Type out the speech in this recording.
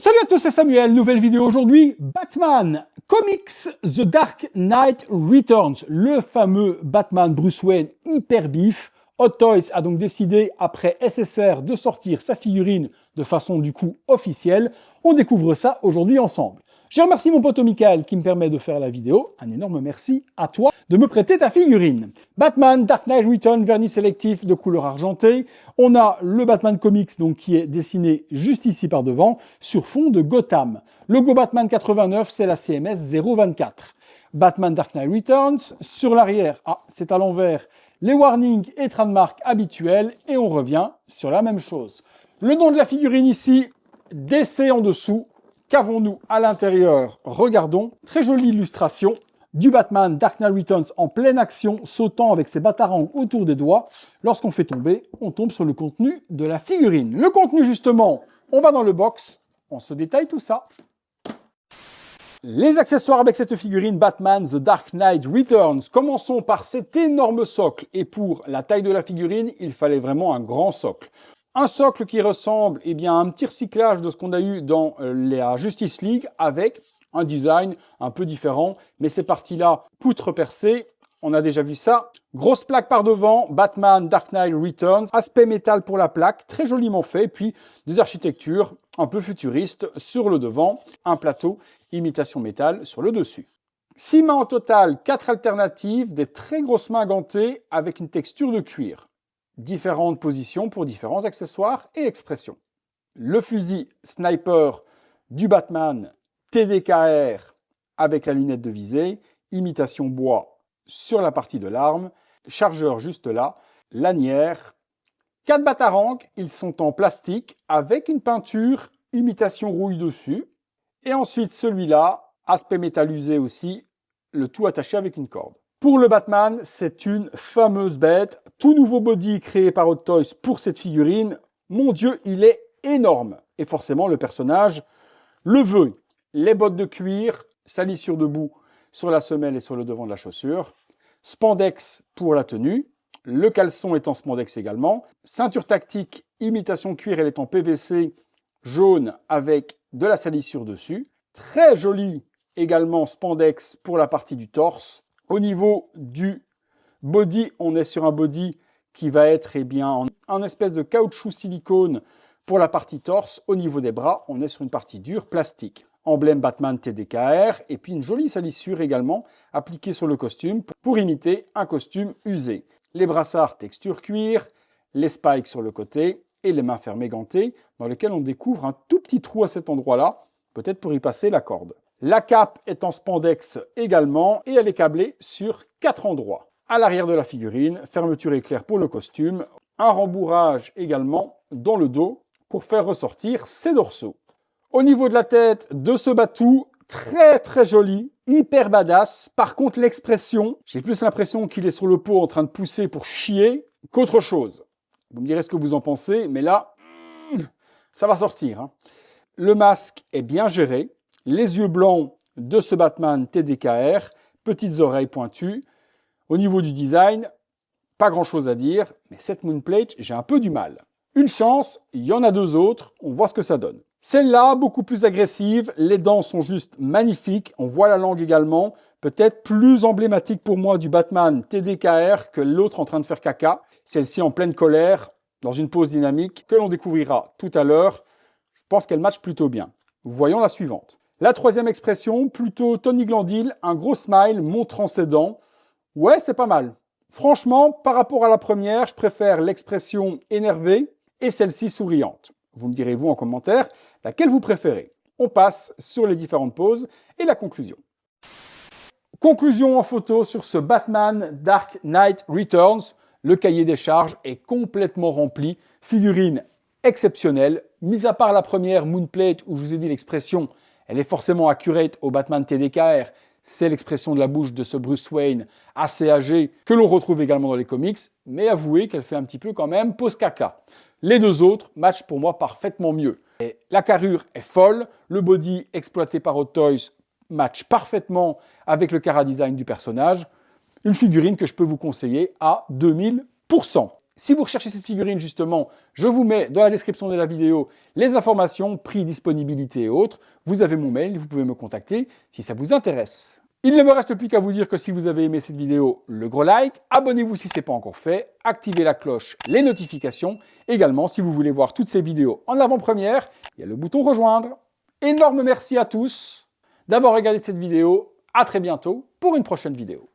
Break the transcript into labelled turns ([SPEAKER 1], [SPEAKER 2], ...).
[SPEAKER 1] Salut à tous, c'est Samuel, nouvelle vidéo aujourd'hui, Batman Comics The Dark Knight Returns, le fameux Batman Bruce Wayne hyper bif. Hot Toys a donc décidé, après SSR, de sortir sa figurine de façon du coup officielle. On découvre ça aujourd'hui ensemble. Je remercie mon pote Michael qui me permet de faire la vidéo. Un énorme merci à toi de me prêter ta figurine. Batman Dark Knight Returns, vernis sélectif de couleur argentée. On a le Batman Comics donc, qui est dessiné juste ici par devant sur fond de Gotham. Logo Batman 89, c'est la CMS 024. Batman Dark Knight Returns, sur l'arrière, c'est à l'envers, les warnings et trademarks habituels et on revient sur la même chose. Le nom de la figurine ici, DC en dessous. Qu'avons-nous à l'intérieur? Regardons, très jolie illustration du Batman Dark Knight Returns en pleine action, sautant avec ses batarangs autour des doigts. Lorsqu'on fait tomber, on tombe sur le contenu de la figurine. Le contenu justement, on va dans le box, on se détaille tout ça. Les accessoires avec cette figurine Batman The Dark Knight Returns. Commençons par cet énorme socle. Et pour la taille de la figurine, il fallait vraiment un grand socle. Un socle qui ressemble à un petit recyclage de ce qu'on a eu dans la Justice League avec un design un peu différent. Mais ces parties-là, poutre percée, on a déjà vu ça. Grosse plaque par devant, Batman Dark Knight Returns. Aspect métal pour la plaque, très joliment fait. Puis des architectures un peu futuristes sur le devant. Un plateau imitation métal sur le dessus. 6 mains au total, 4 alternatives, des très grosses mains gantées avec une texture de cuir. Différentes positions pour différents accessoires et expressions. Le fusil sniper du Batman TDKR avec la lunette de visée, imitation bois sur la partie de l'arme, chargeur juste là, lanière. 4 batarangs, ils sont en plastique avec une peinture imitation rouille dessus. Et ensuite celui-là, aspect métal usé aussi, le tout attaché avec une corde. Pour le Batman, c'est une fameuse bête. Tout nouveau body créé par Hot Toys pour cette figurine. Mon Dieu, il est énorme. Et forcément, le personnage le veut. Les bottes de cuir, salissure de boue sur la semelle et sur le devant de la chaussure. Spandex pour la tenue. Le caleçon est en spandex également. Ceinture tactique, imitation cuir, elle est en PVC jaune avec de la salissure dessus. Très joli également spandex pour la partie du torse. Au niveau du body, on est sur un body qui va être en espèce de caoutchouc silicone pour la partie torse. Au niveau des bras, on est sur une partie dure plastique. Emblème Batman TDKR et puis une jolie salissure également appliquée sur le costume pour imiter un costume usé. Les brassards texture cuir, les spikes sur le côté et les mains fermées gantées dans lesquelles on découvre un tout petit trou à cet endroit-là, peut-être pour y passer la corde. La cape est en spandex également et elle est câblée sur 4 endroits. À l'arrière de la figurine, fermeture éclair pour le costume, un rembourrage également dans le dos pour faire ressortir ses dorsaux. Au niveau de la tête de ce Batou, très très joli, hyper badass. Par contre l'expression, j'ai plus l'impression qu'il est sur le pot en train de pousser pour chier qu'autre chose. Vous me direz ce que vous en pensez, mais là, ça va sortir. Le masque est bien géré. Les yeux blancs de ce Batman TDKR, petites oreilles pointues. Au niveau du design, pas grand chose à dire, mais cette Moonplate, j'ai un peu du mal. Une chance, il y en a 2 autres, on voit ce que ça donne. Celle-là, beaucoup plus agressive, les dents sont juste magnifiques, on voit la langue également, peut-être plus emblématique pour moi du Batman TDKR que l'autre en train de faire caca. Celle-ci en pleine colère, dans une pose dynamique, que l'on découvrira tout à l'heure. Je pense qu'elle matche plutôt bien. Voyons la suivante. La troisième expression, plutôt Tony Glandil, un gros smile montrant ses dents. Ouais, c'est pas mal. Franchement, par rapport à la première, je préfère l'expression énervée et celle-ci souriante. Vous me direz, vous, en commentaire, laquelle vous préférez. On passe sur les différentes poses et la conclusion. Conclusion en photo sur ce Batman Dark Knight Returns. Le cahier des charges est complètement rempli. Figurine exceptionnelle. Mis à part la première Moonplate où je vous ai dit l'expression, elle est forcément accurate au Batman TDKR. C'est l'expression de la bouche de ce Bruce Wayne assez âgé que l'on retrouve également dans les comics. Mais avouez qu'elle fait un petit peu quand même pause caca. Les 2 autres matchent pour moi parfaitement mieux. Et la carrure est folle. Le body exploité par Hot Toys match parfaitement avec le chara design du personnage. Une figurine que je peux vous conseiller à 2000%. Si vous recherchez cette figurine justement, je vous mets dans la description de la vidéo les informations, prix, disponibilité et autres. Vous avez mon mail, vous pouvez me contacter si ça vous intéresse. Il ne me reste plus qu'à vous dire que si vous avez aimé cette vidéo, le gros like, abonnez-vous si ce n'est pas encore fait, activez la cloche, les notifications. Également, si vous voulez voir toutes ces vidéos en avant-première, il y a le bouton rejoindre. Énorme merci à tous d'avoir regardé cette vidéo. À très bientôt pour une prochaine vidéo.